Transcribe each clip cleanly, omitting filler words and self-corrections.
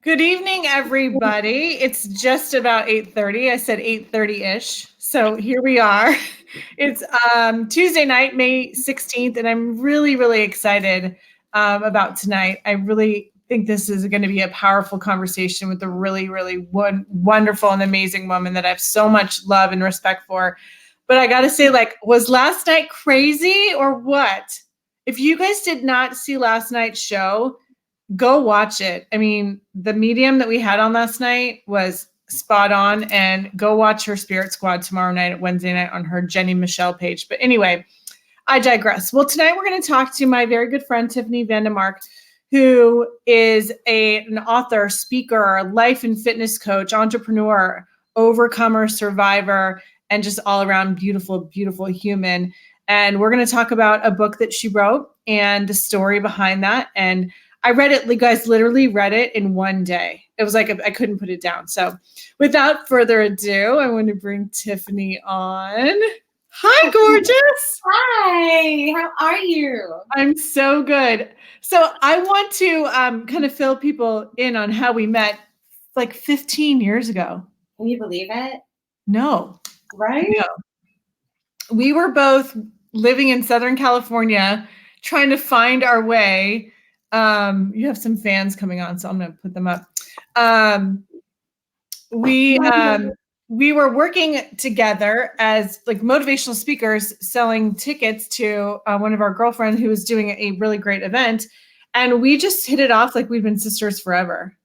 Good evening, everybody. It's just about 8:30. I said 8:30-ish. So here we are. It's Tuesday night, May 16th, and I'm really, really excited about tonight. I really think this is going to be a powerful conversation with a really, really wonderful and amazing woman that I have so much love and respect for. But I got to say, was last night crazy or what? If you guys did not see last night's show, go watch it. I mean, the medium that we had on last night was spot on, and go watch her Spirit Squad tomorrow night at Wednesday night on her Jenny Michelle page. But anyway, I digress. Well, tonight we're going to talk to my very good friend, Tiffany Vandemark, who is an author, speaker, life and fitness coach, entrepreneur, overcomer, survivor, and just all around beautiful, beautiful human. And we're going to talk about a book that she wrote and the story behind that. And I read it, you guys literally read it in one day. It was like I couldn't put it down. So without further ado, I want to bring Tiffany on. Hi, gorgeous. Hi, how are you? I'm so good. So I want to kind of fill people in on how we met like 15 years ago. Can you believe it? No. Right? No. We were both living in Southern California, trying to find our way. You have some fans coming on, so I'm going to put them up. We were working together as like motivational speakers, selling tickets to one of our girlfriends who was doing a really great event, and we just hit it off like we've been sisters forever.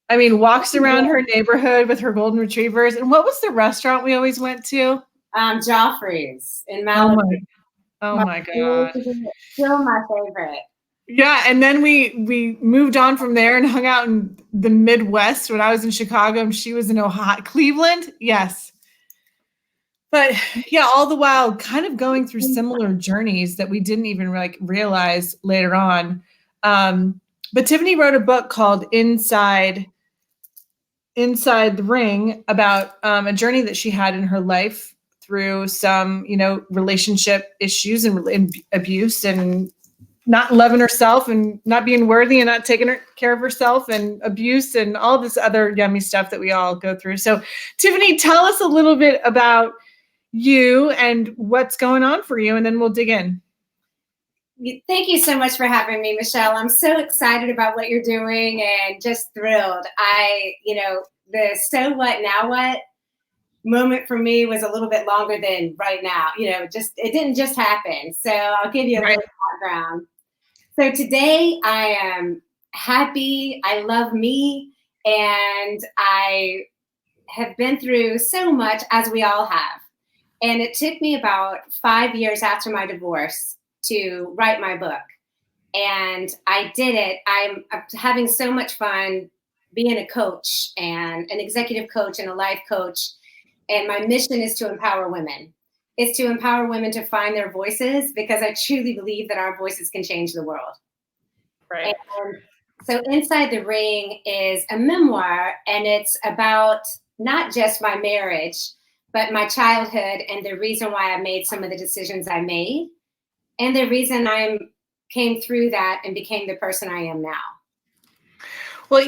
I mean, walks around her neighborhood with her golden retrievers. And what was the restaurant we always went to? Joffrey's in Malibu. Oh my God. Still my favorite. Yeah, and then we moved on from there and hung out in the Midwest when I was in Chicago and she was in Ohio, Cleveland. Yes. But yeah, all the while kind of going through similar journeys that we didn't even realize later on. But Tiffany wrote a book called Inside the Ring about a journey that she had in her life through some, relationship issues and abuse and not loving herself and not being worthy and not taking care of herself and abuse and all this other yummy stuff that we all go through. So Tiffany, tell us a little bit about you and what's going on for you, and then we'll dig in. Thank you so much for having me, Michelle. I'm so excited about what you're doing and just thrilled. The so what, now what moment for me was a little bit longer than right now. It didn't just happen. So I'll give you a little background. So today I am happy, I love me, and I have been through so much, as we all have. And it took me about 5 years after my divorce to write my book. And I did it. I'm having so much fun being a coach and an executive coach and a life coach. And my mission is to empower women. It's to empower women to find their voices, because I truly believe that our voices can change the world. Right. And so Inside the Ring is a memoir, and it's about not just my marriage, but my childhood and the reason why I made some of the decisions I made, and the reason I came through that and became the person I am now. Well,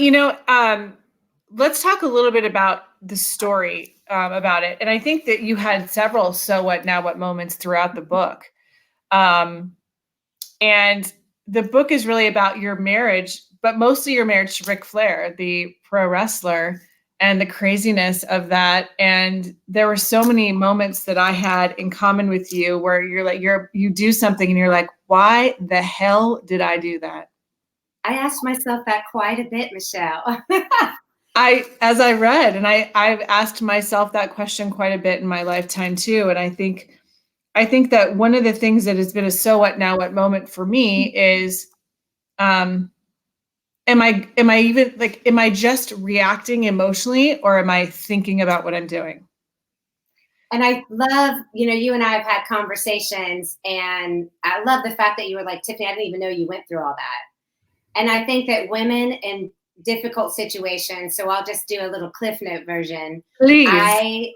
let's talk a little bit about the story about it. And I think that you had several so what, now what moments throughout the book. And the book is really about your marriage, but mostly your marriage to Ric Flair, the pro wrestler, and the craziness of that. And there were so many moments that I had in common with you where you're like, you do something and you're like, why the hell did I do that? I asked myself that quite a bit, Michelle. As I read, and I've asked myself that question quite a bit in my lifetime too. And I think that one of the things that has been a so what, now what moment for me is, am I just reacting emotionally, or am I thinking about what I'm doing? And I love, you and I have had conversations, and I love the fact that you were like, Tiffany, I didn't even know you went through all that. And I think that women in difficult situations, so I'll just do a little Cliff Note version. Please. I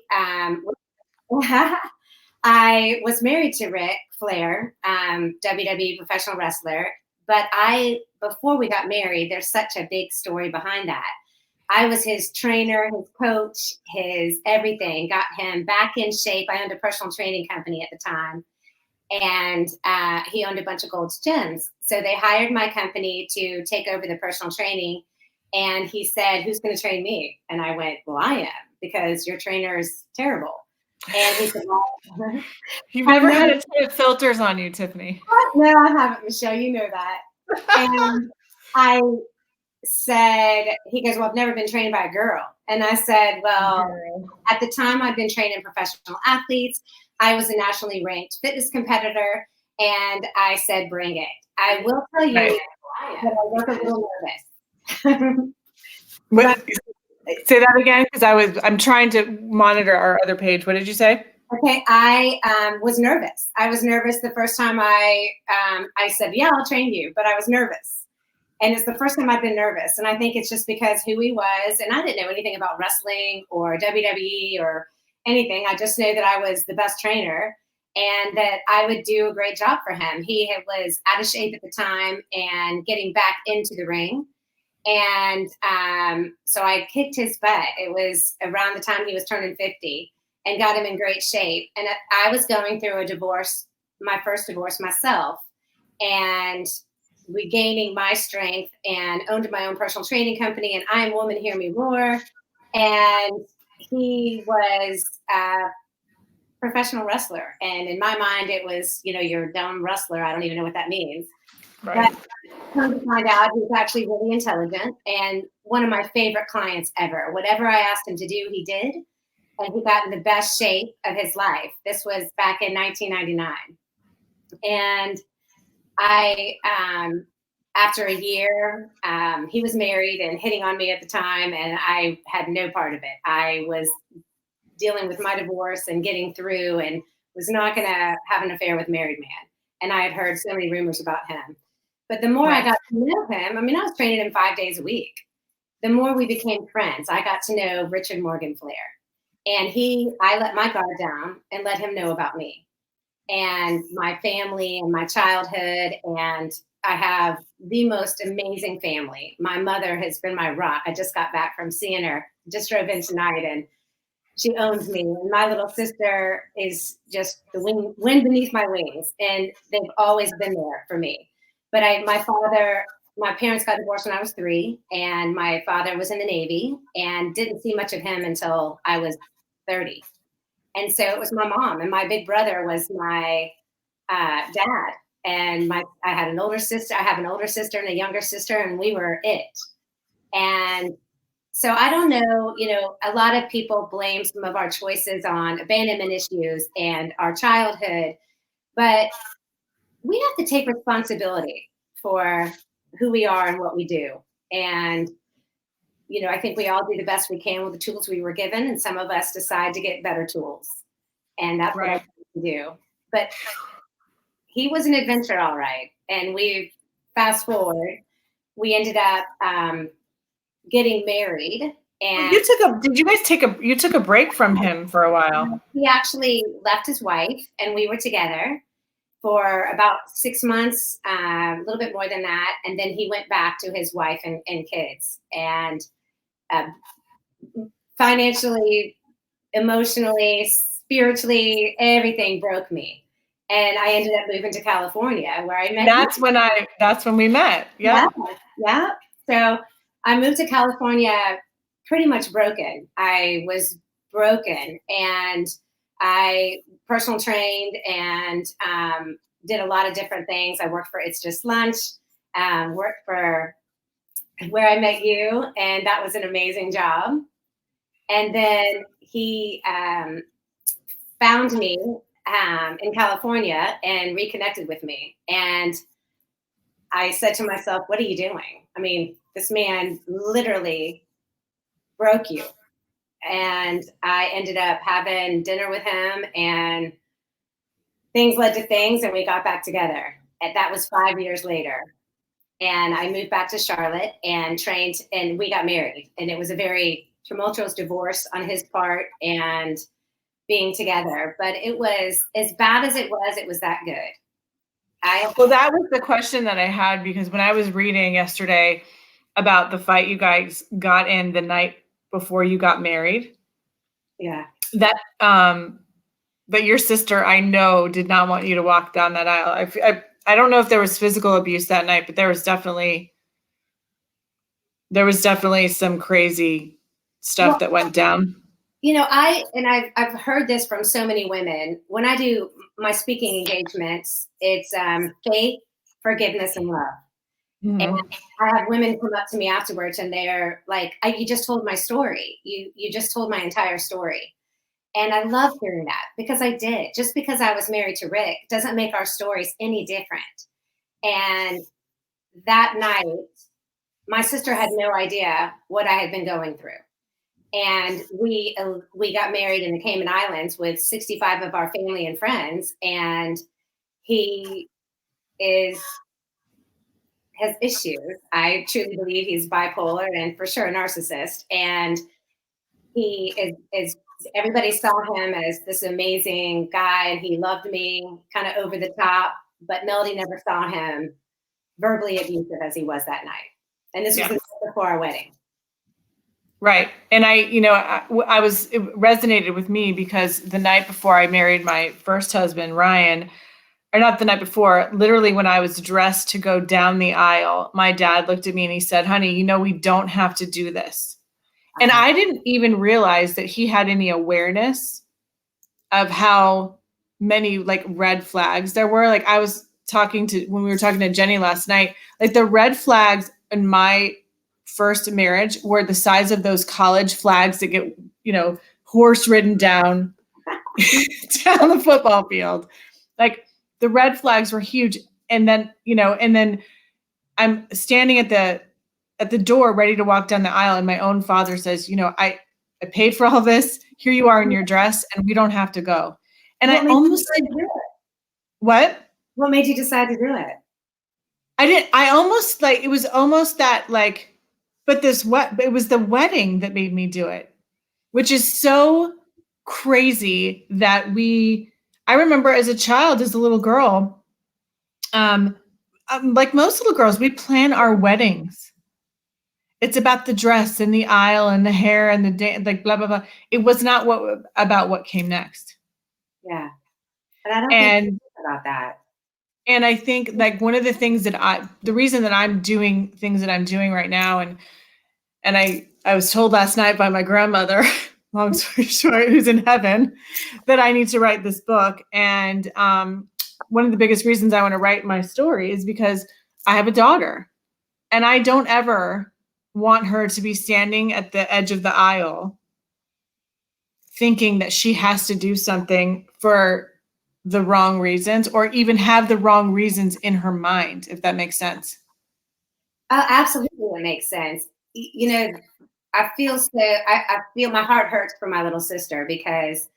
was married to Ric Flair, WWE professional wrestler, But before we got married, there's such a big story behind that. I was his trainer, his coach, his everything, got him back in shape. I owned a personal training company at the time, and he owned a bunch of Gold's Gyms. So they hired my company to take over the personal training. And he said, "Who's going to train me?" And I went, "Well, I am, because your trainer is terrible." And he said, "Well, You've never had a ton of filters on you, Tiffany. no, I haven't, Michelle. You know that." And I said, he goes, "Well, I've never been trained by a girl." And I said, "Well, at the time I'd been training professional athletes. I was a nationally ranked fitness competitor. And I said, bring it. I will tell you that I was a little nervous." Say that again, because I'm trying to monitor our other page. What did you say? Okay, I was nervous. I was nervous the first time I said, "Yeah, I'll train you," but I was nervous. And it's the first time I've been nervous. And I think it's just because who he was. And I didn't know anything about wrestling or WWE or anything. I just knew that I was the best trainer and that I would do a great job for him. He was out of shape at the time and getting back into the ring. And so I kicked his butt. It was around the time he was turning 50, and got him in great shape. And I was going through a divorce, my first divorce myself, and regaining my strength, and owned my own personal training company, and I Am Woman, Hear Me Roar. And he was a professional wrestler. And in my mind, it was, you're a dumb wrestler. I don't even know what that means. Right. But come to find out, he was actually really intelligent and one of my favorite clients ever. Whatever I asked him to do, he did. And he got in the best shape of his life. This was back in 1999. And after a year, he was married and hitting on me at the time, and I had no part of it. I was dealing with my divorce and getting through, and was not going to have an affair with a married man. And I had heard so many rumors about him. But the more I got to know him, I was training him 5 days a week. The more we became friends, I got to know Richard Morgan Flair. And I let my guard down and let him know about me and my family and my childhood. And I have the most amazing family. My mother has been my rock. I just got back from seeing her, just drove in tonight, and she owns me. And my little sister is just the wind beneath my wings. And they've always been there for me. But my parents got divorced when I was 3, and my father was in the Navy, and didn't see much of him until I was 30. And so it was my mom, and my big brother was my dad. And I had an older sister. I have an older sister and a younger sister, and we were it. And so I don't know, a lot of people blame some of our choices on abandonment issues and our childhood, but we have to take responsibility for who we are and what we do. And, I think we all do the best we can with the tools we were given, and some of us decide to get better tools. And that's what I want to do. But he was an adventure, all right. And fast forward, we ended up getting married. And you took a break from him for a while. He actually left his wife, and we were together for about 6 months, a little bit more than that. And then he went back to his wife and kids. And financially, emotionally, spiritually, everything broke me. And I ended up moving to California, where I met you. That's when we met. Yeah. So I moved to California pretty much broken. I was broken, and I personal trained and did a lot of different things. I worked for It's Just Lunch, worked for where I met you, and that was an amazing job. And then he found me in California and reconnected with me. And I said to myself, what are you doing? This man literally broke you. And I ended up having dinner with him, and things led to things, and we got back together. And that was 5 years later. And I moved back to Charlotte and trained, and we got married. And it was a very tumultuous divorce on his part and being together. But it was, as bad as it was that good. Well, that was the question that I had, because when I was reading yesterday about the fight you guys got in the night before you got married, yeah. that your sister, I know, did not want you to walk down that aisle. I don't know if there was physical abuse that night, but there was definitely some crazy stuff Well, that went down. I've heard this from so many women. When I do my speaking engagements, it's faith, forgiveness, and love. And Mhm. I have women come up to me afterwards, and they're like, "You just told my story. You just told my entire story." And I love hearing that, because I did. Just because I was married to Rick doesn't make our stories any different. And that night, my sister had no idea what I had been going through. And we got married in the Cayman Islands with 65 of our family and friends. And he is has issues. I truly believe he's bipolar and for sure a narcissist. And he is everybody saw him as this amazing guy, and he loved me kind of over the top. But Melody never saw him verbally abusive as he was that night. And this was the Yeah. night before our wedding. Right. And I was, it resonated with me because the night before I married my first husband, Ryan, or not the night before, literally when I was dressed to go down the aisle, my dad looked at me and he said, "Honey, we don't have to do this." And Uh, I didn't even realize that he had any awareness of how many like red flags there were. Like when we were talking to Jenny last night, like the red flags in my first marriage were the size of those college flags that get, horse ridden down down the football field. Like the red flags were huge. And then I'm standing at the door ready to walk down the aisle, and my own father says, I paid for all this. Here you are in your dress, and we don't have to go. And what I made you almost decide said, to do it? what? What made you decide to do it? I almost like, it was almost that like, but it was the wedding that made me do it, which is so crazy that I remember as a child, as a little girl, like most little girls, we plan our weddings. It's about the dress and the aisle and the hair and the like blah blah blah. It was not about what came next. Yeah. But I don't think And about that. I think like one of the things the reason that I'm doing things that I'm doing right now, and I was told last night by my grandmother, long story short, who's in heaven, that I need to write this book. And one of the biggest reasons I want to write my story is because I have a daughter, and I don't ever want her to be standing at the edge of the aisle thinking that she has to do something for the wrong reasons, or even have the wrong reasons in her mind, if that makes sense. Absolutely, it makes sense. I feel I feel my heart hurts for my little sister, because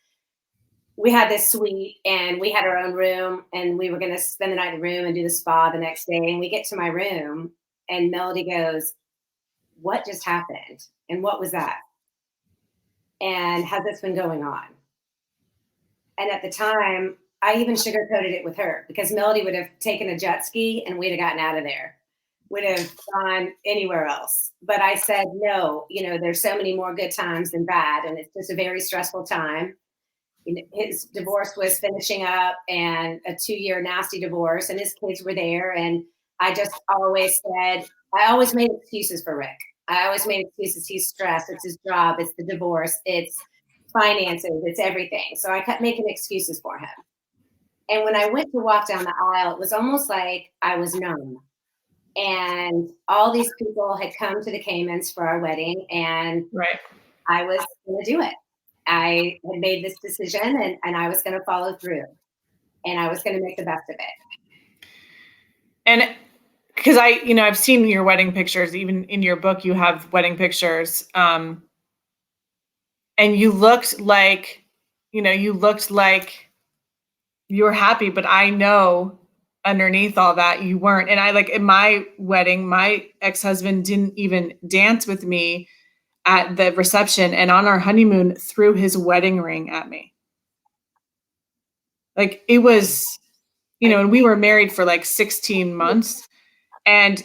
we had this suite and we had our own room, and we were going to spend the night in the room and do the spa the next day. And we get to my room, and Melody goes, "What just happened? And what was that? And has this been going on?" And at the time, I even sugarcoated it with her, because Melody would have taken a jet ski and we'd have gotten out of there. Would have gone anywhere else. But I said, no, there's so many more good times than bad. And it's just a very stressful time. His divorce was finishing up, and a 2-year nasty divorce, and his kids were there. And I always made excuses for Rick. I always made excuses. He's stressed. It's his job. It's the divorce. It's finances. It's everything. So I kept making excuses for him. And when I went to walk down the aisle, it was almost like I was numb. And all these people had come to the Caymans for our wedding, and Right. I was going to do it. I had made this decision, and I was going to follow through, and I was going to make the best of it. And because I've seen your wedding pictures, even in your book, you have wedding pictures. And you looked like, you were happy, but I know underneath all that you weren't. And I, like, in my wedding, my ex-husband didn't even dance with me at the reception, and on our honeymoon threw his wedding ring at me. Like, it was and we were married for like 16 months. And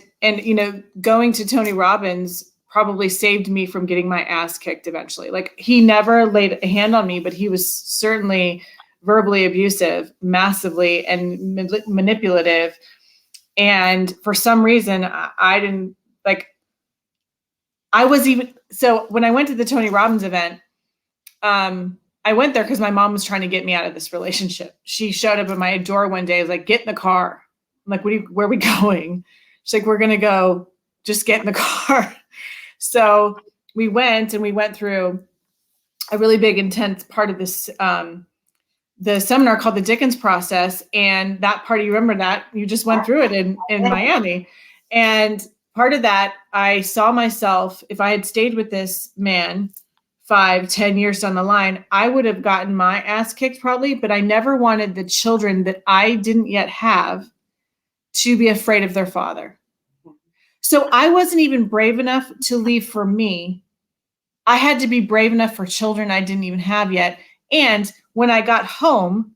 going to Tony Robbins probably saved me from getting my ass kicked eventually. Like, he never laid a hand on me, but he was certainly verbally abusive, massively, and manipulative. And for some reason, I didn't like, so when I went to the Tony Robbins event, I went there because my mom was trying to get me out of this relationship. She showed up at my door one day, was like, "Get in the car." I'm like, where are we going? She's like, "We're going to go, just get in the car." So we went through a really big, intense part of this, the seminar called the Dickens process. And that part, you remember that you just went through it in Miami. And part of that, I saw myself, if I had stayed with this man 5-10 years down the line, I would have gotten my ass kicked probably, but I never wanted the children that I didn't yet have to be afraid of their father. So I wasn't even brave enough to leave for me. I had to be brave enough for children I didn't even have yet. And when I got home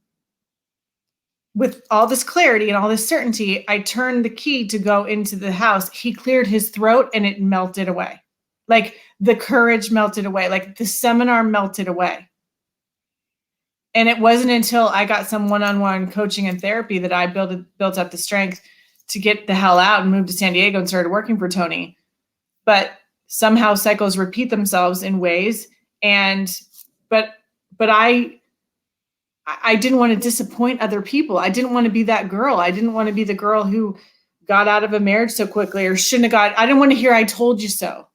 with all this clarity and all this certainty, I turned the key to go into the house. He cleared his throat and it melted away. Like, the courage melted away, like the seminar melted away. And it wasn't until I got some one-on-one coaching and therapy that I built up the strength to get the hell out and move to San Diego and started working for Tony. But somehow cycles repeat themselves in ways. But I didn't want to disappoint other people. I didn't want to be that girl. I didn't want to be the girl who got out of a marriage so quickly, or shouldn't have I didn't want to hear "I told you so."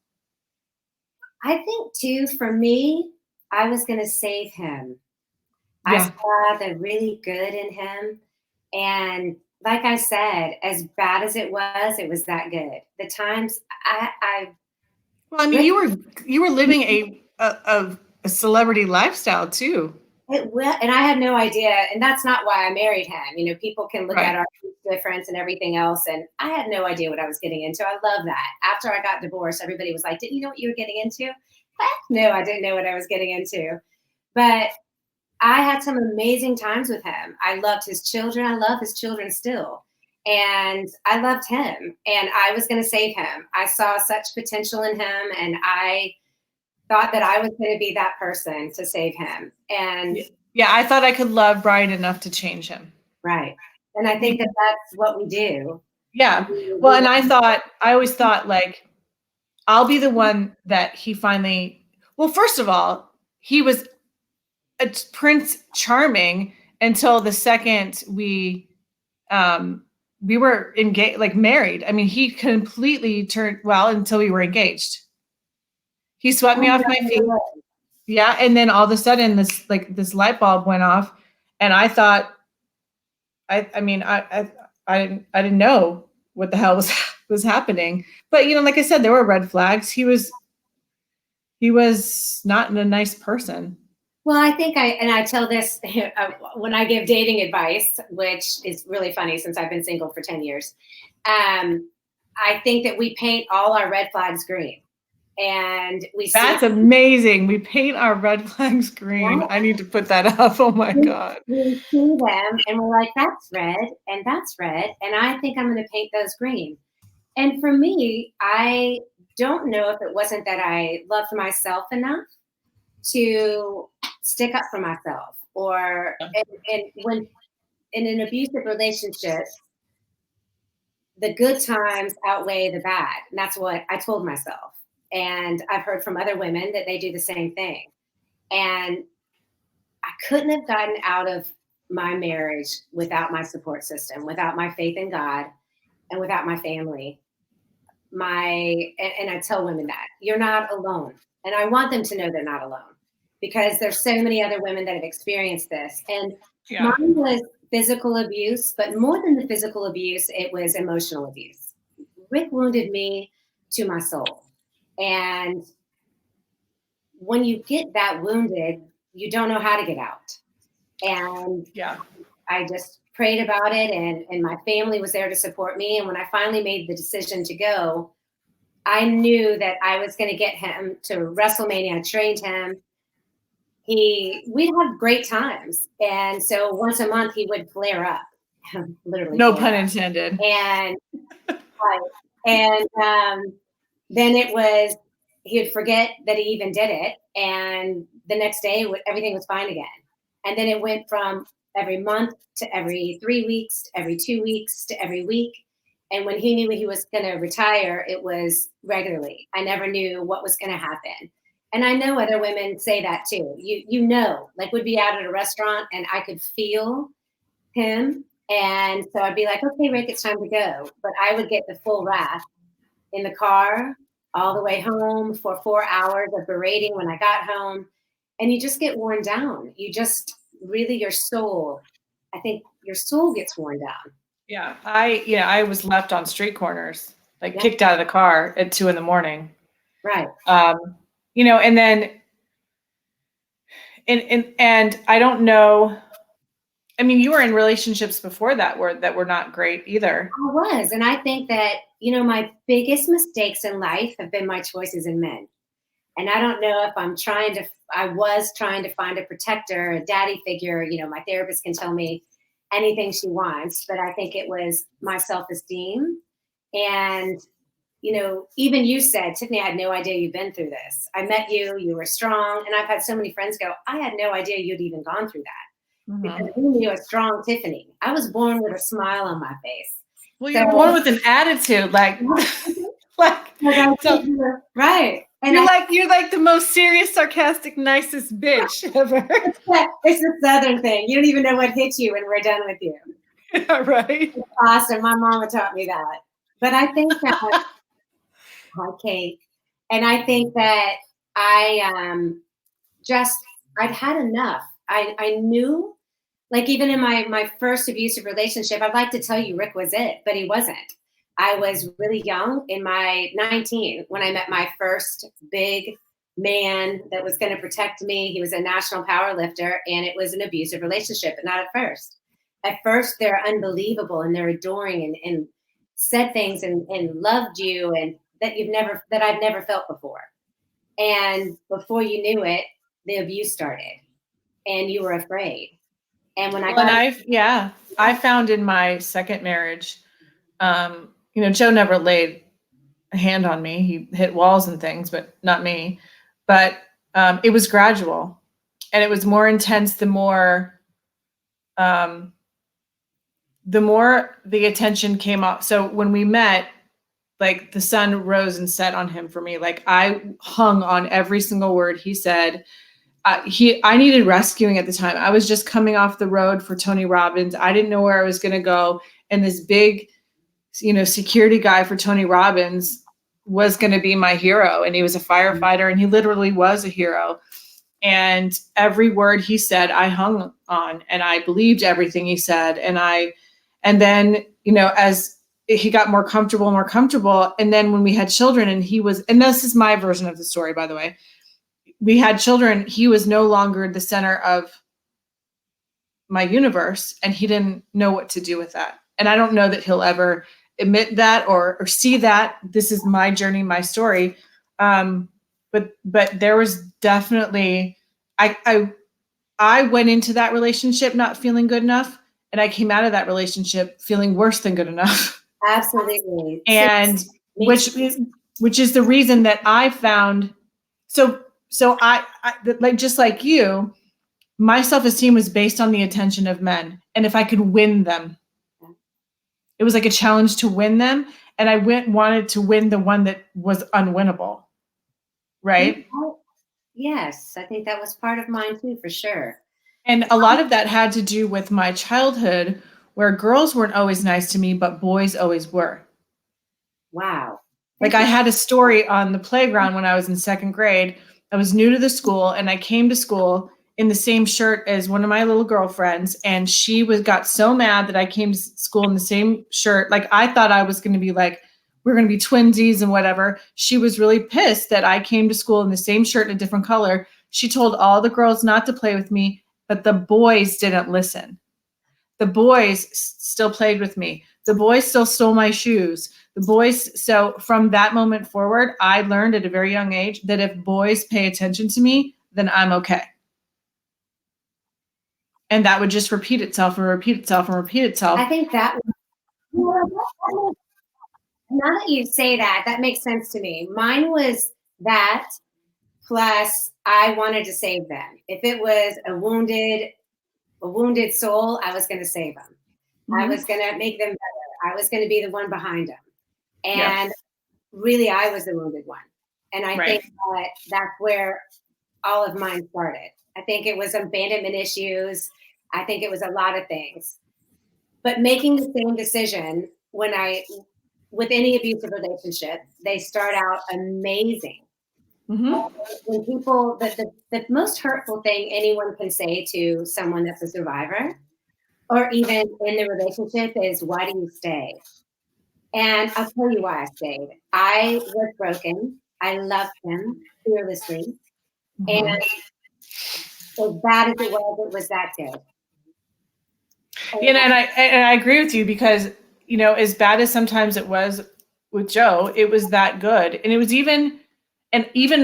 I think too, for me, I was going to save him. Yeah. I saw the really good in him. And like I said, as bad as it was that good. The times Well, I mean, you were living a celebrity lifestyle too. and I had no idea, and that's not why I married him. People can look at our difference and everything else, and I had no idea what I was getting into. I love that. After I got divorced, everybody was like, "Didn't you know what you were getting into?" Heck no, I didn't know what I was getting into. But I had some amazing times with him. I loved his children. I love his children still. And I loved him, and I was going to save him. I saw such potential in him, and I thought that I was going to be that person to save him. And yeah, I thought I could love Brian enough to change him. Right. And I think that that's what we do. Yeah. Well, and I always thought, like, I'll be the one that he finally, well, first of all, he was a Prince Charming until the second we were engaged, like married. I mean, he completely turned, well, until we were engaged. He swept me off my feet. Yeah. And then all of a sudden this light bulb went off, and I thought, I didn't know what the hell was happening. But, like I said, there were red flags. He was not a nice person. Well, I think I tell this when I give dating advice, which is really funny since I've been single for 10 years. I think that we paint all our red flags green. And that's amazing. We paint our red flags green. Yeah. I need to put that up. Oh my God. We see them and we're like, that's red and that's red. And I think I'm going to paint those green. And for me, I don't know if it wasn't that I loved myself enough to stick up for myself, or and when in an abusive relationship, the good times outweigh the bad. And that's what I told myself. And I've heard from other women that they do the same thing. And I couldn't have gotten out of my marriage without my support system, without my faith in God, and without my family. And I tell women that you're not alone. And I want them to know they're not alone, because there's so many other women that have experienced this. And mine was physical abuse, but more than the physical abuse, it was emotional abuse. Rick wounded me to my soul. And when you get that wounded, you don't know how to get out. And I just prayed about it, and my family was there to support me. And when I finally made the decision to go, I knew that I was going to get him to WrestleMania. I trained him. We'd have great times. And so once a month he would flare up. literally No 4 pun hours. intended. And right. And then it was, he would forget that he even did it. And the next day, everything was fine again. And then it went from every month to every 3 weeks, to every 2 weeks, to every week. And when he knew he was going to retire, it was regularly. I never knew what was going to happen. And I know other women say that too. You know, like we'd be out at a restaurant and I could feel him. And so I'd be like, okay, Rick, it's time to go. But I would get the full wrath in the car all the way home for 4 hours of berating when I got home. And you just get worn down. You just really, your soul, I think your soul gets worn down. Yeah. I was left on street corners, like Yeah. kicked out of the car at 2 a.m. Right. And then, and I don't know. I mean, you were in relationships before that were not great either. I was. And I think that, my biggest mistakes in life have been my choices in men. And I don't know if I was trying to find a protector, a daddy figure. My therapist can tell me anything she wants, but I think it was my self esteem. And, even you said, Tiffany, I had no idea you'd been through this. I met you, you were strong. And I've had so many friends go, I had no idea you'd even gone through that. Mm-hmm. Because we knew a strong Tiffany. I was born with a smile on my face. Well, you're born with an attitude, like so. Right. And You're like the most serious, sarcastic, nicest bitch ever. It's a Southern thing. You don't even know what hit you when we're done with you. Yeah, right. It's awesome. My mama taught me that. But I think that, hi, Kate. And I think that I'd had enough. I knew, like even in my first abusive relationship, I'd like to tell you Rick was it, but he wasn't. I was really young, in my 19, when I met my first big man that was going to protect me. He was a national power lifter, and it was an abusive relationship, but not at first. At first, they're unbelievable and they're adoring and said things and loved you, and that I've never felt before. And before you knew it, the abuse started, and you were afraid. And when I found in my second marriage, Joe never laid a hand on me. He hit walls and things, but not me. But it was gradual, and it was more intense the more the attention came up. So when we met, like the sun rose and set on him for me. Like I hung on every single word he said. I needed rescuing at the time. I was just coming off the road for Tony Robbins. I didn't know where I was going to go. And this big, security guy for Tony Robbins was going to be my hero. And he was a firefighter, and he literally was a hero. And every word he said, I hung on, and I believed everything he said. And then, as he got more comfortable. And then when we had children, and this is my version of the story, by the way, we had children, he was no longer the center of my universe, and he didn't know what to do with that. And I don't know that he'll ever admit that or see that. This is my journey, my story. But there was definitely, I went into that relationship not feeling good enough, and I came out of that relationship feeling worse than good enough. Absolutely. And which is the reason that I found, so I like, just like you, my self-esteem was based on the attention of men. And if I could win them, it was like a challenge to win them. And I wanted to win the one that was unwinnable. Right? Yes, I think that was part of mine too, for sure. And a lot of that had to do with my childhood, where girls weren't always nice to me, but boys always were. Wow. Like I had a story on the playground when I was in second grade. I was new to the school, and I came to school in the same shirt as one of my little girlfriends. And she got so mad that I came to school in the same shirt. Like I thought I was going to be like, we're going to be twinsies and whatever. She was really pissed that I came to school in the same shirt in a different color. She told all the girls not to play with me, but the boys didn't listen. The boys still played with me. The boys still stole my shoes. So from that moment forward, I learned at a very young age that if boys pay attention to me, then I'm okay. And that would just repeat itself and repeat itself and repeat itself. I think that, now that you say that, that makes sense to me. Mine was that plus I wanted to save them. If it was a wounded soul, I was going to save them. I was going to make them better. I was going to be the one behind them. And really, I was the wounded one. And I think that that's where all of mine started. I think it was abandonment issues. I think it was a lot of things. But making the same decision with any abusive relationship, they start out amazing. When people, the most hurtful thing anyone can say to someone that's a survivor, or even in the relationship, is, why do you stay? And I'll tell you why I stayed. I was broken. I loved him fearlessly. And as bad as it was that good. And I agree with you, because, you know, as bad as sometimes it was with Joe, it was that good. And it was even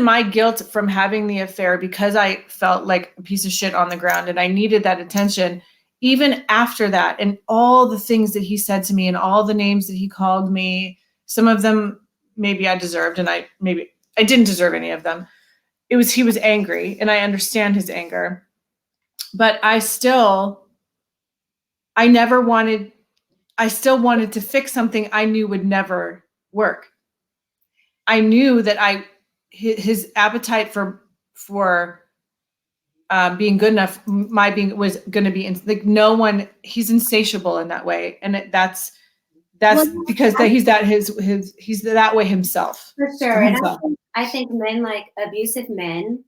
my guilt from having the affair, because I felt like a piece of shit on the ground and I needed that attention. Even after that, and all the things that he said to me and all the names that he called me, some of them maybe I deserved, and I didn't deserve any of them. He was angry, and I understand his anger, but I still wanted to fix something I knew would never work. I knew that his appetite for being good enough, was going to be like no one. He's insatiable in that way, and that's because he's that way himself. For sure, and I think men, like abusive men,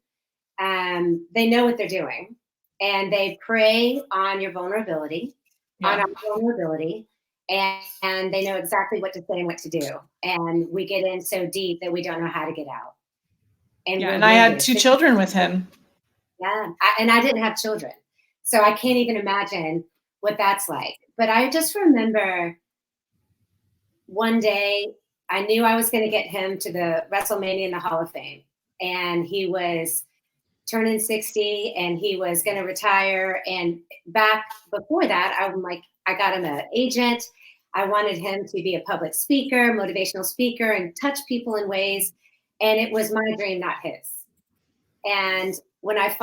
they know what they're doing, and they prey on your vulnerability, on our vulnerability, and they know exactly what to say and what to do. And we get in so deep that we don't know how to get out. And I had 2 children with him. Yeah, and I didn't have children, so I can't even imagine what that's like. But I just remember one day I knew I was going to get him to the WrestleMania in the Hall of Fame, and he was turning 60 and he was going to retire. And back before that, I'm like, I got him an agent. I wanted him to be a public speaker, motivational speaker, and touch people in ways. And it was my dream, not his. And when I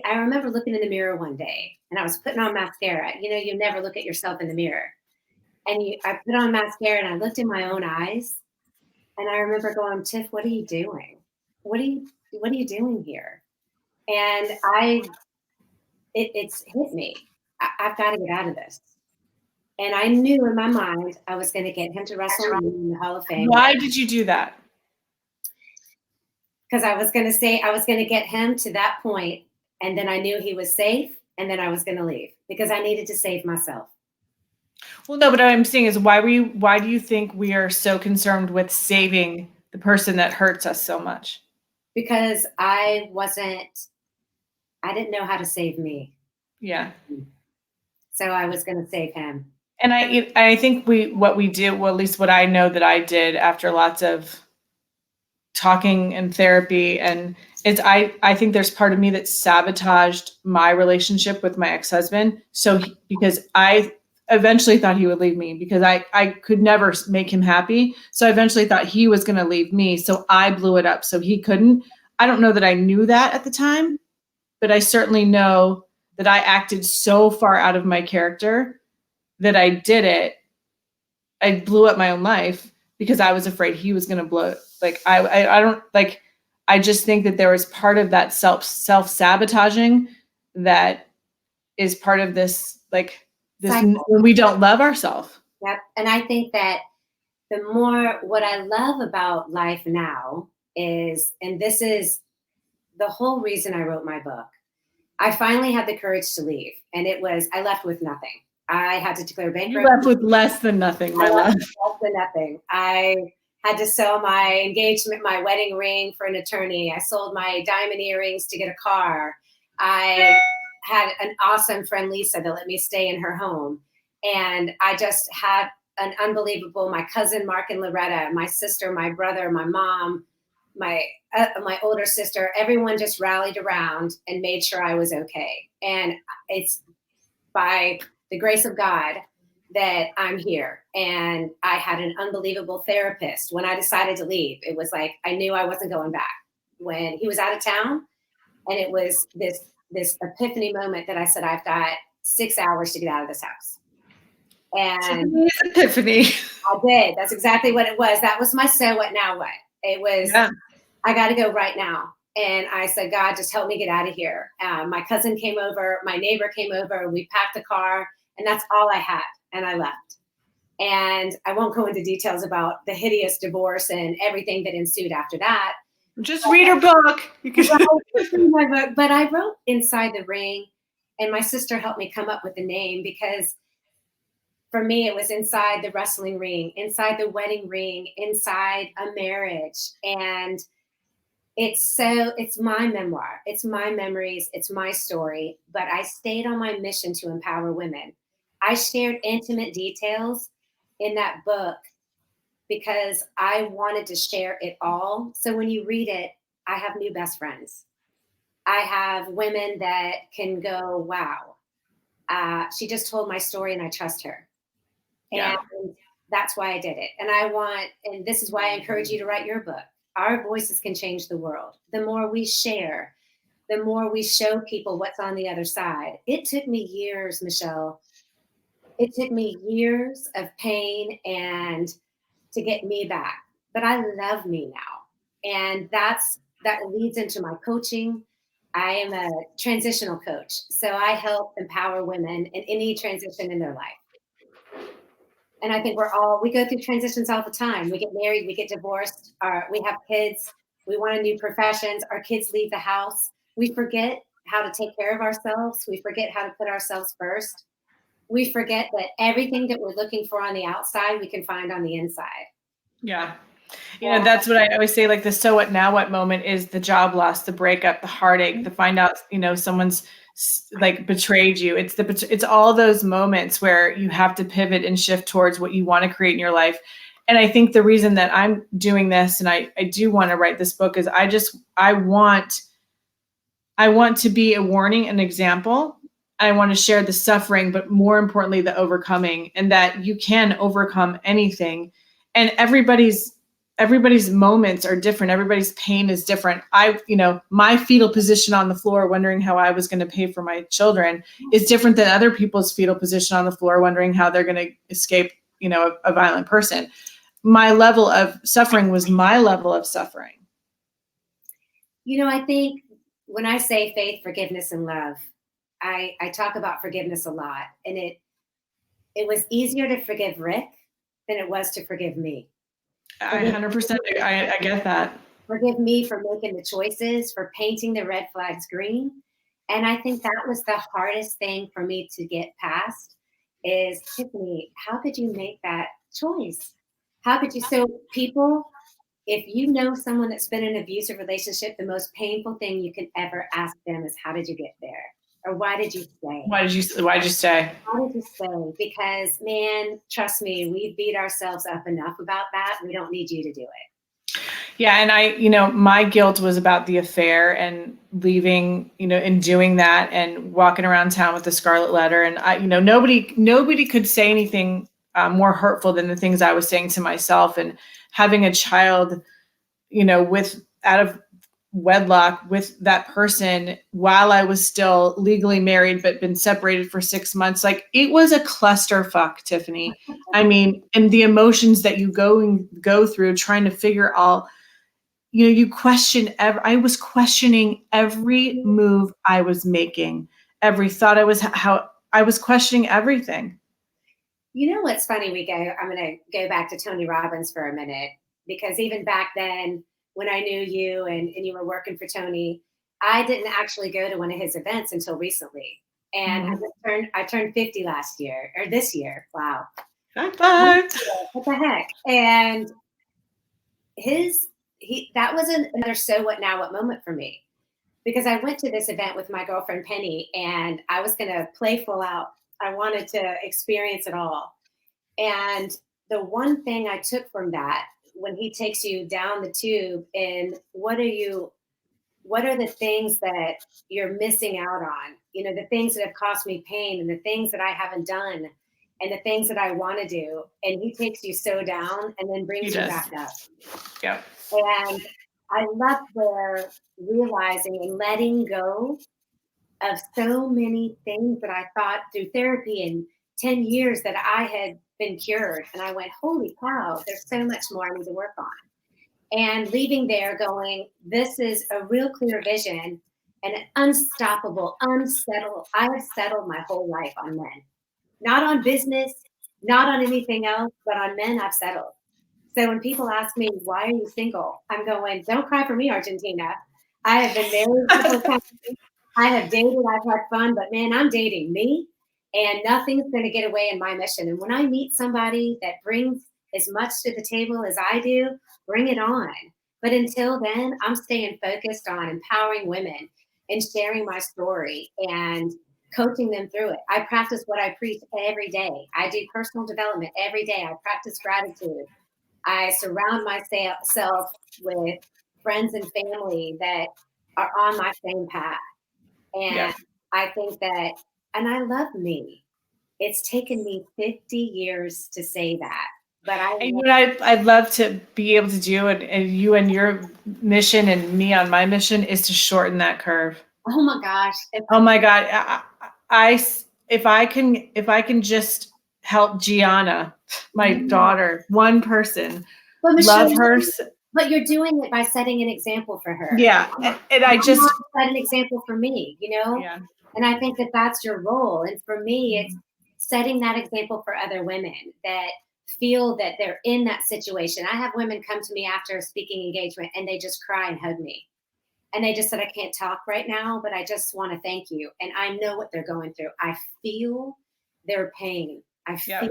remember looking in the mirror one day and I was putting on mascara. You know, you never look at yourself in the mirror. And I put on mascara and I looked in my own eyes. And I remember going, Tiff, what are you doing? What are you doing here? And it's hit me. I've got to get out of this. And I knew in my mind I was going to get him to WrestleMania in the Hall of Fame. Why did you do that? Because I was going to get him to that point, and then I knew he was safe, and then I was going to leave because I needed to save myself. Well, no, but what I'm saying is, why do you think we are so concerned with saving the person that hurts us so much? Because I didn't know how to save me. Yeah. So I was going to save him. And I think what we do, well, at least what I know that I did after lots of talking and therapy, and I think there's part of me that sabotaged my relationship with my ex-husband. Because I eventually thought he would leave me, because I could never make him happy. So I eventually thought he was going to leave me. So I blew it up so he couldn't. I don't know that I knew that at the time, but I certainly know that I acted so far out of my character that I did it. I blew up my own life because I was afraid he was going to blow it. Like, I don't like, I just think that there was part of that self-sabotaging that is part of this, like this, when we don't love ourselves. Yep. And I think that what I love about life now is, and this is the whole reason I wrote my book, I finally had the courage to leave. And I left with nothing. I had to declare bankruptcy. You left with less than nothing, my love. Less than nothing. I had to sell my wedding ring for an attorney. I sold my diamond earrings to get a car. I had an awesome friend, Lisa, that let me stay in her home. And I just had an unbelievable, my cousin, Mark and Loretta, my sister, my brother, my mom, my older sister, everyone just rallied around and made sure I was okay. And by the grace of God that I'm here. And I had an unbelievable therapist when I decided to leave. It was like I knew I wasn't going back. When he was out of town, and it was this epiphany moment that I said, I've got 6 hours to get out of this house. And Tiffany's epiphany. I did. That's exactly what it was. That was my so what now what. It was, Yeah. I got to go right now. And I said, God, just help me get out of here. My cousin came over, my neighbor came over, we packed the car, and that's all I had. And I left. And I won't go into details about the hideous divorce and everything that ensued after that. Just read her book. You can My book, but I wrote Inside the Ring, and my sister helped me come up with the name because for me, it was inside the wrestling ring, inside the wedding ring, inside a marriage. And it's my memoir. It's my memories. It's my story. But I stayed on my mission to empower women. I shared intimate details in that book because I wanted to share it all. So when you read it, I have new best friends. I have women that can go, wow, she just told my story and I trust her. Yeah. And that's why I did it. And this is why I encourage you to write your book. Our voices can change the world. The more we share, the more we show people what's on the other side. It took me years, Michelle. It took me years of pain and to get me back. But I love me now. And that leads into my coaching. I am a transitional coach. So I help empower women in any transition in their life. And I think we go through transitions all the time. We get married, we get divorced, we have kids, we want a new professions, our kids leave the house. We forget how to take care of ourselves. We forget how to put ourselves first. We forget that everything that we're looking for on the outside, we can find on the inside. Yeah. That's what I always say, like the so what now what moment is the job loss, the breakup, the heartache, the find out, someone's like betrayed you. It's all those moments where you have to pivot and shift towards what you want to create in your life. And I think the reason that I'm doing this and I do want to write this book is I want to be a warning, an example. I want to share the suffering, but more importantly, the overcoming, and that you can overcome anything. And everybody's moments are different. Everybody's pain is different. My fetal position on the floor, wondering how I was going to pay for my children, is different than other people's fetal position on the floor, wondering how they're going to escape, a violent person. My level of suffering was my level of suffering. I think when I say faith, forgiveness, and love, I talk about forgiveness a lot. And it was easier to forgive Rick than it was to forgive me. I 100%, I get that. Forgive me for making the choices, for painting the red flags green. And I think that was the hardest thing for me to get past is, Tiffany, how could you make that choice? How could you? So people, if you know someone that's been in an abusive relationship, the most painful thing you can ever ask them is, how did you get there? Or why did you stay? Why did you stay? Why did you stay? Because, man, trust me, we beat ourselves up enough about that. We don't need you to do it. Yeah. And my guilt was about the affair and leaving, and doing that and walking around town with the scarlet letter. And nobody could say anything more hurtful than the things I was saying to myself. And having a child, out of wedlock with that person while I was still legally married, but been separated for 6 months. Like, it was a clusterfuck, Tiffany. I mean, and the emotions that you go through trying to figure all, you question I was questioning every move I was making, every thought how I was questioning everything. What's funny? I'm going to go back to Tony Robbins for a minute, because even back then, when I knew you and you were working for Tony, I didn't actually go to one of his events until recently. And I turned 50 last year, or this year. Wow. High-five. What the heck? And that was another so what now what moment for me, because I went to this event with my girlfriend Penny, and I was going to play full out. I wanted to experience it all. And the one thing I took from that, when he takes you down the tube and what are you what are the things that you're missing out on? You know, the things that have cost me pain and the things that I haven't done and the things that I want to do. And he takes you so down and then He brings you does. back up. Yeah. And I left there realizing and letting go of so many things that I thought through therapy in 10 years that I had been cured. And I went, holy cow, there's so much more I need to work on. And leaving there going, this is a real clear vision and an unstoppable, unsettled. I have settled my whole life on men, not on business, not on anything else, but on men I've settled. So when people ask me, why are you single? I'm going, don't cry for me, Argentina. I have been married a couple of times. I have dated, I've had fun, but man, I'm dating me and nothing's going to get away in my mission. And when I meet somebody that brings as much to the table as I do, bring it on. But until then, I'm staying focused on empowering women and sharing my story and coaching them through it. I practice what I preach every day. I do personal development every day. I practice gratitude. I surround myself with friends and family that are on my same path. Yeah. And I think that, and I love me. It's taken me 50 years to say that, but I And love, what I'd love to be able to do, and you and your mission and me on my mission, is to shorten that curve. oh my gosh. Oh my God. If I can just help Gianna, my daughter, one person, But Michelle, love her. but you're doing it by setting an example for her. Yeah. And My I mom just, set an example for me, you know? yeah. And I think that that's your role. And for me, it's Mhm. setting that example for other women that feel that they're in that situation. I have women come to me after a speaking engagement and they just cry and hug me. And they just said, I can't talk right now, but I just want to thank you. And I know what they're going through. I feel their pain. I Yeah, feel,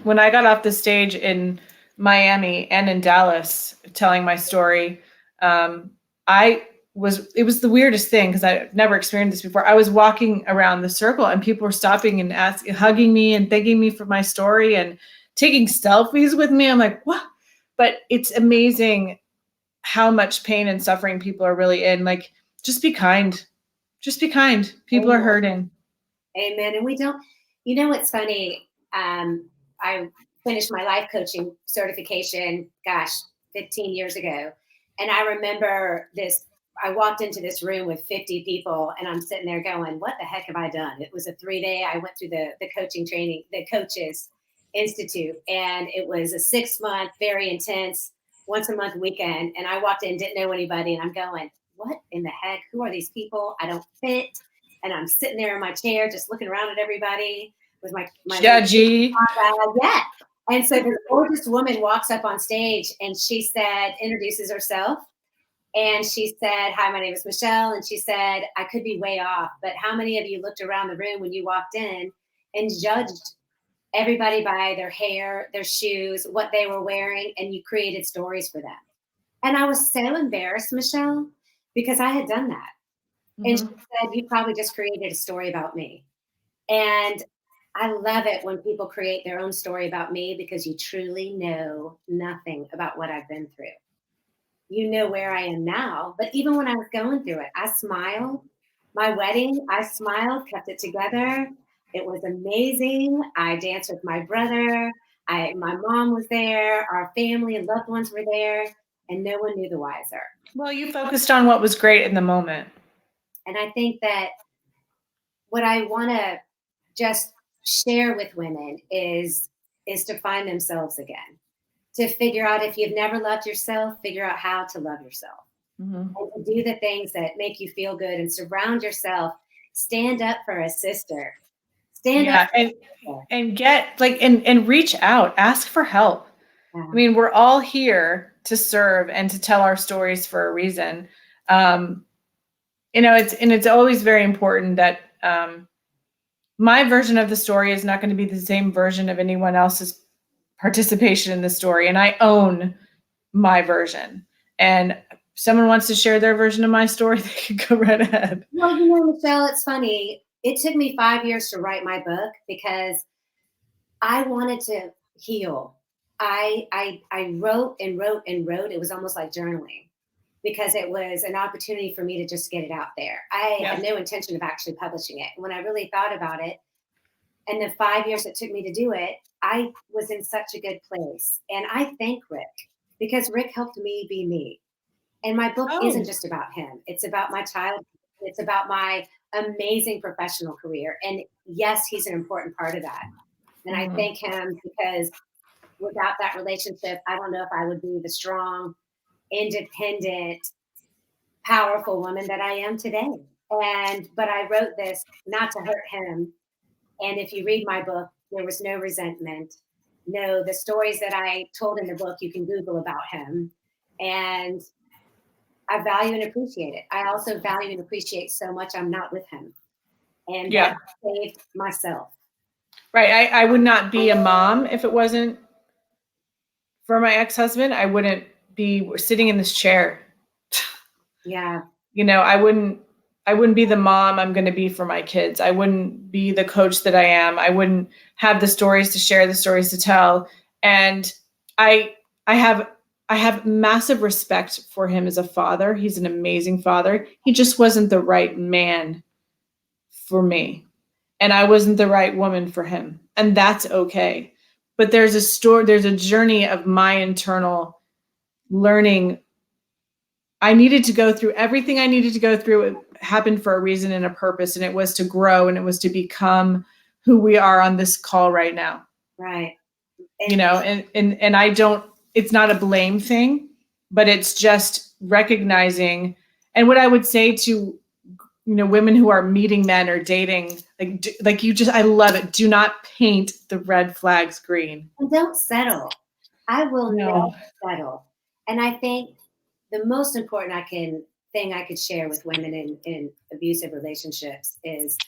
when I got off the stage in Miami and in Dallas telling my story, I it was the weirdest thing because I never experienced this before. I was walking around the circle and people were stopping and asking, hugging me and thanking me for my story and taking selfies with me. I'm like, what? But it's amazing how much pain and suffering people are really in. Like, just be kind. Just be kind. People are amen. hurting. Amen. And we don't, you know, what's funny? I finished my life coaching certification, gosh, 15 years ago. And I remember this, I walked into this room with 50 people and I'm sitting there going, what the heck have I done? It was a 3 day, I went through the coaching training, the coaches institute, and it was a 6 month, very intense, once a month weekend. And I walked in, didn't know anybody. And I'm going, what in the heck? Who are these people? I don't fit. And I'm sitting there in my chair, just looking around at everybody with my little Judgy. yeah. And so this gorgeous woman walks up on stage and she said, introduces herself. And she said, hi, my name is Michelle. And she said, I could be way off, but how many of you looked around the room when you walked in and judged everybody by their hair, their shoes, what they were wearing, and you created stories for them? And I was so embarrassed, Michelle, because I had done that. And she Mhm. said, you probably just created a story about me. And I love it when people create their own story about me because you truly know nothing about what I've been through. You know where I am now, but even when I was going through it, I smiled. My wedding, I smiled, kept it together. It was amazing. I danced with my brother. My mom was there. Our family and loved ones were there, and no one knew the wiser. Well, you focused on what was great in the moment. And I think that what I want to just share with women is to find themselves again, to figure out, if you've never loved yourself, figure out how to love yourself Mhm. and to do the things that make you feel good and surround yourself. Stand up for a sister. Stand up Yeah, for a and get like and reach out, ask for help. I sister. mean, we're all here to serve and to tell our stories for a reason. Um, it's always very important that my version of the story is not going to be the same version of anyone else's participation in the story, and I own my version. And if someone wants to share their version of my story, they can go right ahead. Well, you know, Michelle, it's funny. It took me 5 years to write my book because I wanted to heal. I wrote and wrote and wrote. It was almost like journaling. because it was an opportunity for me to just get it out there. I Yeah. had no intention of actually publishing it. When I really thought about it, and the 5 years it took me to do it, I was in such a good place. And I thank Rick because Rick helped me be me. And my book isn't Oh. just about him, it's about my childhood, it's about my amazing professional career. And yes, he's an important part of that. And I Mhm. thank him because without that relationship, I don't know if I would be the strong, independent, powerful woman that I am today. But I wrote this not to hurt him. And if you read my book, there was no resentment. No, the stories that I told in the book, you can Google about him. And I value and appreciate it. I also value and appreciate so much I'm not with him. And that Yeah. saved myself. Right. I would not be a mom if it wasn't for my ex-husband. I wouldn't be sitting in this chair. Yeah. You know, I wouldn't be the mom I'm going to be for my kids. I wouldn't be the coach that I am. I wouldn't have the stories to share, the stories to tell. And I I have I have massive respect for him as a father. He's an amazing father. He just wasn't the right man for me. And I wasn't the right woman for him. And that's okay. But there's a journey of my internal learning. I needed to go through everything I needed to go through. It happened for a reason and a purpose, and it was to grow and it was to become who we are on this call right now. Right. You know, and I don't, it's not a blame thing, but it's just recognizing. And what I would say to, you know, women who are meeting men or dating, like you just, I love it. Do not paint the red flags green. And don't settle. I will No. never settle. And I think the most important thing I could share with women in abusive relationships is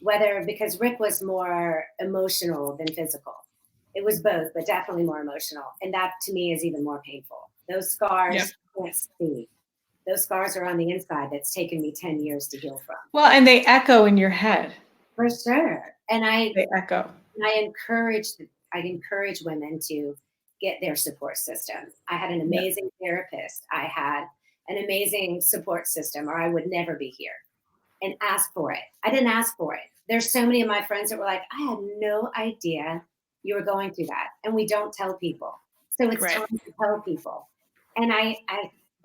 whether, because Rick was more emotional than physical. It was both, but definitely more emotional. And that to me is even more painful. Those Yeah. scars you can't see. Those scars are on the inside that's taken me 10 years to heal from. Well, and they echo in your head. For sure. And They echo. I encourage women to get their support system. I had an Yeah. amazing therapist. I had an amazing support system, or I would never be here. And ask for it. I didn't ask for it. There's so many of my friends that were like, I had no idea you were going through that. And we don't tell people. So it's Right. time to tell people. And I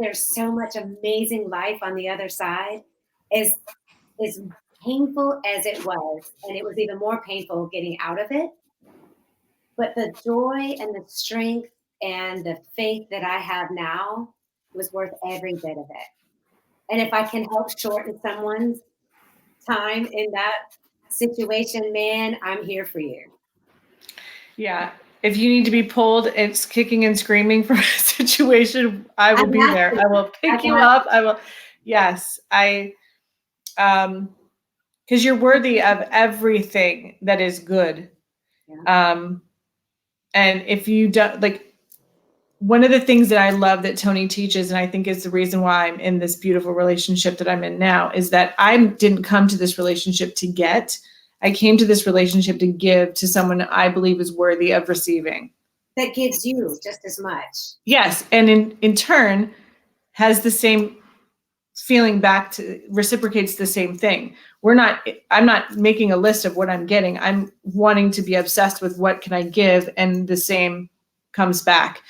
there's so much amazing life on the other side. As painful as it was, and it was even more painful getting out of it. But the joy and the strength and the faith that I have now was worth every bit of it. And if I can help shorten someone's time in that situation, man, I'm here for you. Yeah. If you need to be pulled, it's kicking and screaming from a situation, I will I've be asked there. for I that. will pick I've you asked, up. I will. Yes. Because you're worthy of everything that is good. yeah. Um, and if you don't, like, one of the things that I love that Tony teaches, and I think is the reason why I'm in this beautiful relationship that I'm in now, is that I didn't come to this relationship to get. I came to this relationship to give to someone I believe is worthy of receiving. That gives you just as much. Yes, and in turn has the same feeling back to, reciprocates the same thing. I'm not making a list of what I'm getting. I'm wanting to be obsessed with what can I give, and the same comes back.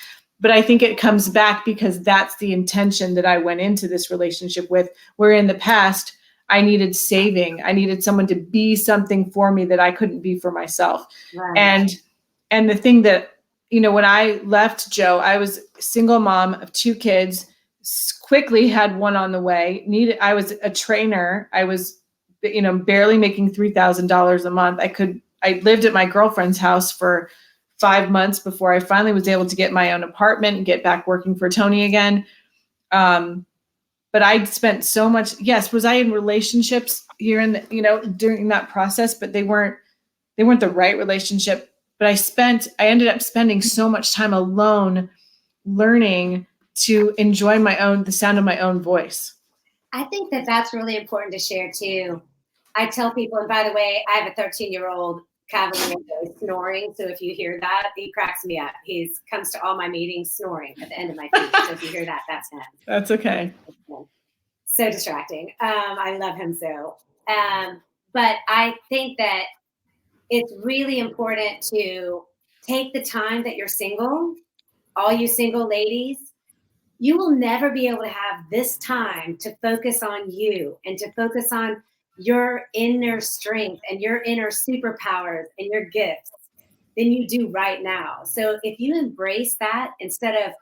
But I think it comes back because that's the intention that I went into this relationship with, where in the past I needed saving. I needed someone to be something for me that I couldn't be for myself. Right. And the thing that, you know, when I left Joe, I was a single mom of 2 kids, quickly had one on the way. I was a trainer. I was, you know, barely making $3,000 a month. I lived at my girlfriend's house for 5 months before I finally was able to get my own apartment and get back working for Tony again. But I spent so much, yes, was I in relationships here in the, you know, during that process, but they weren't the right relationship. But I ended up spending so much time alone learning to enjoy the sound of my own voice. I think that that's really important to share too. I tell people, and by the way, I have a 13-year-old Cavalier snoring. So if you hear that, he cracks me up. He comes to all my meetings snoring at the end of my feet. So if you hear that, that's him. That's okay. So distracting. I love him so. But I think that it's really important to take the time that you're single, all you single ladies. You will never be able to have this time to focus on you and to focus on your inner strength and your inner superpowers and your gifts than you do right now. So if you embrace that instead of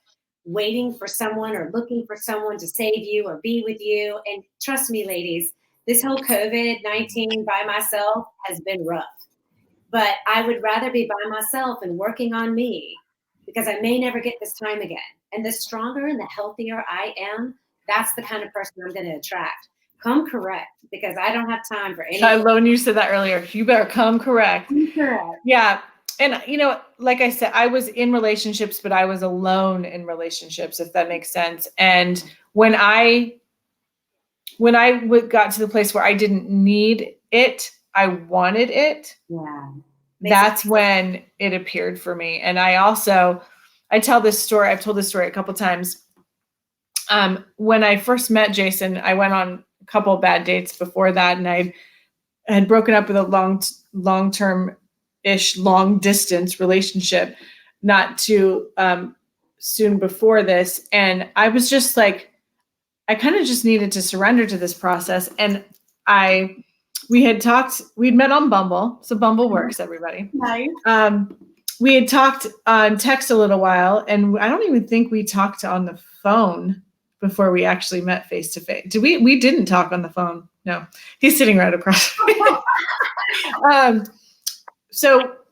waiting for someone or looking for someone to save you or be with you, and trust me, ladies, this whole COVID-19 by myself has been rough. But I would rather be by myself and working on me because I may never get this time again. And the stronger and the healthier I am, that's the kind of person I'm going to attract. Come correct, because I don't have time for anything. I love when you said that earlier. You better come correct. Correct. Yeah. And, you know, like I said, I was in relationships, but I was alone in relationships, if that makes sense. And when I got to the place where I didn't need it, I wanted it. Yeah. That's when it appeared for me. And I tell this story. I've told this story a couple times. When I first met Jason, I went on a couple of bad dates before that, and I had broken up with a long-term-ish, long-distance relationship not too soon before this. And I was just like, I kind of just needed to surrender to this process. And we'd met on Bumble. So Bumble works, everybody. Nice. We had talked on text a little while, and I don't even think we talked on the phone before we actually met face to face. We didn't talk on the phone. No, he's sitting right across.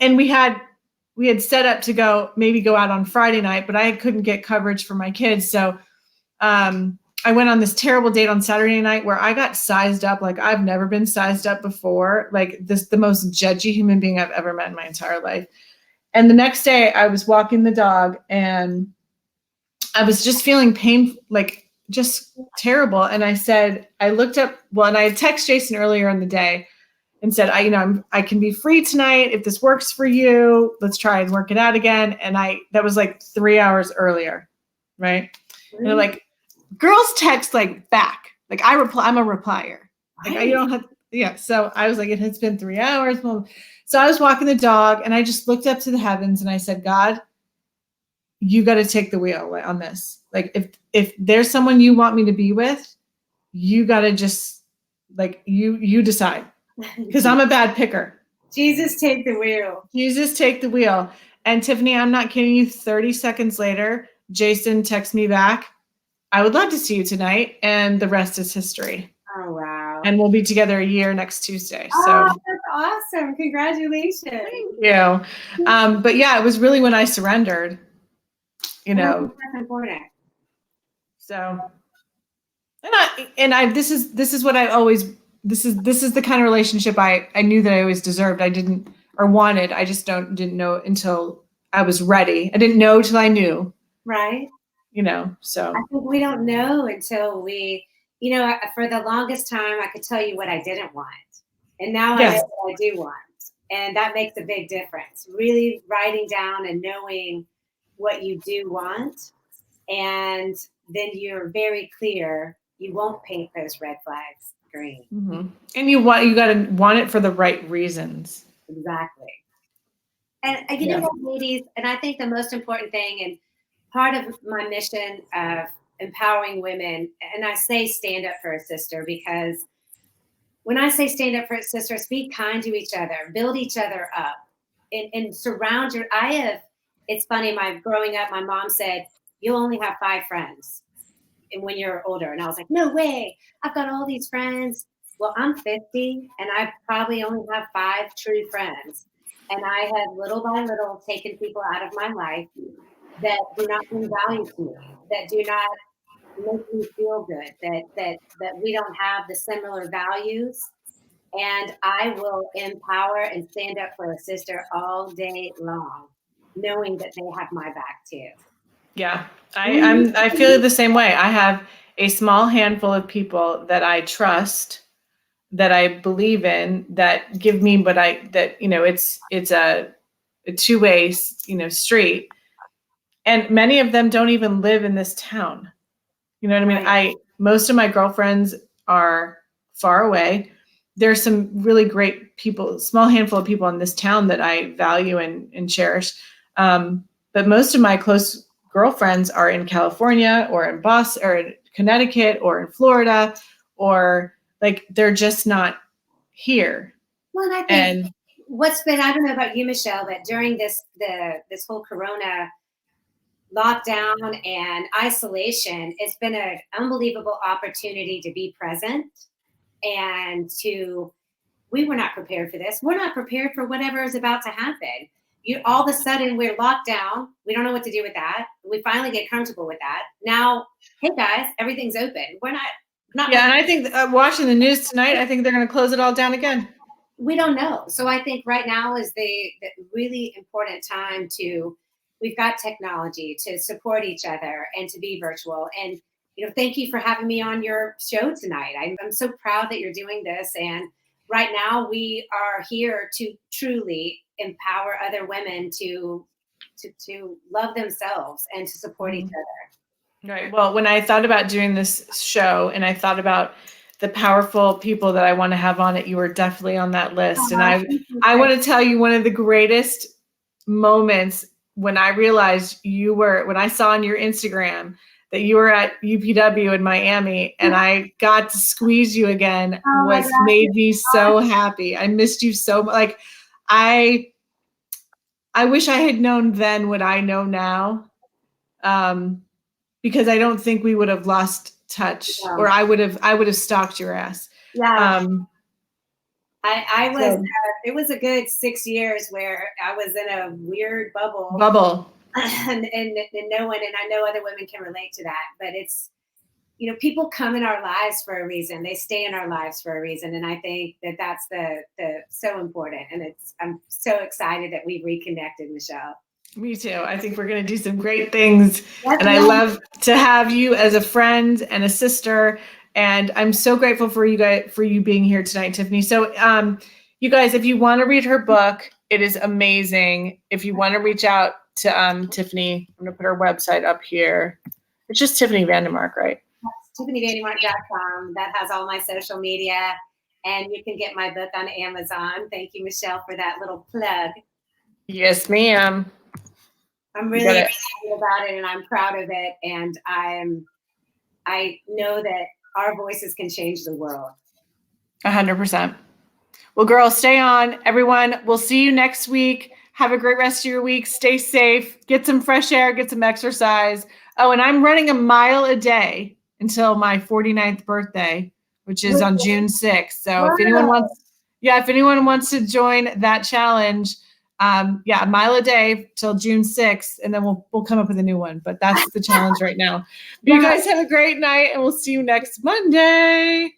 And we had set up to maybe go out on Friday night, but I couldn't get coverage for my kids. So I went on this terrible date on Saturday night where I got sized up like I've never been sized up before. Like the most judgy human being I've ever met in my entire life. And the next day I was walking the dog and I was just feeling pain, like just terrible. And I looked up, and I had texted Jason earlier in the day and said, I can be free tonight. If this works for you, let's try and work it out again. And that was like 3 hours earlier. Right. And they're like, girls text like back. Like I'm a replier. Like you don't have, yeah. So I was like, it has been 3 hours. So I was walking the dog and I just looked up to the heavens and I said, God, you got to take the wheel on this. Like if there's someone you want me to be with, you got to just like, you decide, because I'm a bad picker. Jesus, take the wheel. Jesus, take the wheel. And Tiffany, I'm not kidding you. 30 seconds later, Jason texts me back, I would love to see you tonight. And the rest is history. Oh, wow. And we'll be together a year next Tuesday. Oh, so that's awesome. Congratulations. Thank you. But yeah, it was really when I surrendered, That's important. So, this is what I always, this is the kind of relationship I knew that I always deserved. I didn't, or wanted. I just didn't know until I was ready. I didn't know till I knew. Right. So I think we don't know until we, for the longest time, I could tell you what I didn't want. And now I know what I do want. And that makes a big difference. Really writing down and knowing what you do want. And then you're very clear. You won't paint those red flags green. Mm-hmm. And you got to want it for the right reasons. Exactly. And you know what, ladies, and I think the most important thing, and part of my mission of empowering women, and I say stand up for a sister, because when I say stand up for a sister, be kind to each other, build each other up, and surround it's funny, growing up, my mom said, you'll only have 5 friends and when you're older. And I was like, no way, I've got all these friends. Well, I'm 50 and I probably only have 5 true friends. And I have little by little taken people out of my life that do not bring value to me, that do not make me feel good, that we don't have the similar values. And I will empower and stand up for a sister all day long, knowing that they have my back too. Yeah, I feel the same way. I have a small handful of people that I trust, that I believe in, that give me it's a two-way, street. And many of them don't even live in this town. You know what I mean? Right. Most of my girlfriends are far away. There's some really great people, small handful of people in this town that I value and cherish. But most of my close girlfriends are in California or in Boston or in Connecticut or in Florida, or like they're just not here. Well, and I think And I don't know about you, Michelle, but during this whole Corona lockdown and isolation, it's been an unbelievable opportunity to be present and to we were not prepared for this. We're not prepared for whatever is about to happen. You all of a sudden we're locked down. We don't know what to do with that. We finally get comfortable with that. Now, hey guys, everything's open. We're not yeah, and I think watching the news tonight, I think they're going to close it all down again. we don't know. So I think right now is the really important time to we've got technology to support each other and to be virtual. And thank you for having me on your show tonight. I'm so proud that you're doing this. And right now we are here to truly empower other women to love themselves and to support each other. Right. Well, when I thought about doing this show and I thought about the powerful people that I want to have on it, you were definitely on that list. And I want to tell you one of the greatest moments when I realized when I saw on your Instagram that you were at UPW in Miami and I got to squeeze you again made me so happy. I missed you so much. Like I wish I had known then what I know now. Because I don't think we would have lost touch, or I would have stalked your ass. Yeah. I was. It was a good 6 years where I was in a weird bubble, and no one, and I know other women can relate to that. But it's people come in our lives for a reason. They stay in our lives for a reason, and I think that's the so important. And I'm so excited that we reconnected, Michelle. Me too. I think we're going to do some great things. And I love to have you as a friend and a sister. And I'm so grateful for you being here tonight, Tiffany. So you guys, if you want to read her book, it is amazing. If you want to reach out to Tiffany, I'm going to put her website up here. It's just Tiffany Vandemark, right? TiffanyVandemark.com. That has all my social media. And you can get my book on Amazon. Thank you, Michelle, for that little plug. Yes, ma'am. I'm really excited about it and I'm proud of it. And I know that our voices can change the world. 100%. Well, girls, stay on. Everyone, we'll see you next week. Have a great rest of your week. Stay safe. Get some fresh air. Get some exercise. Oh, and I'm running a mile a day until my 49th birthday, which is on June 6th. So if anyone wants to join that challenge, a mile a day till June 6th, and then we'll come up with a new one. But that's the challenge right now. But you guys have a great night, and we'll see you next Monday.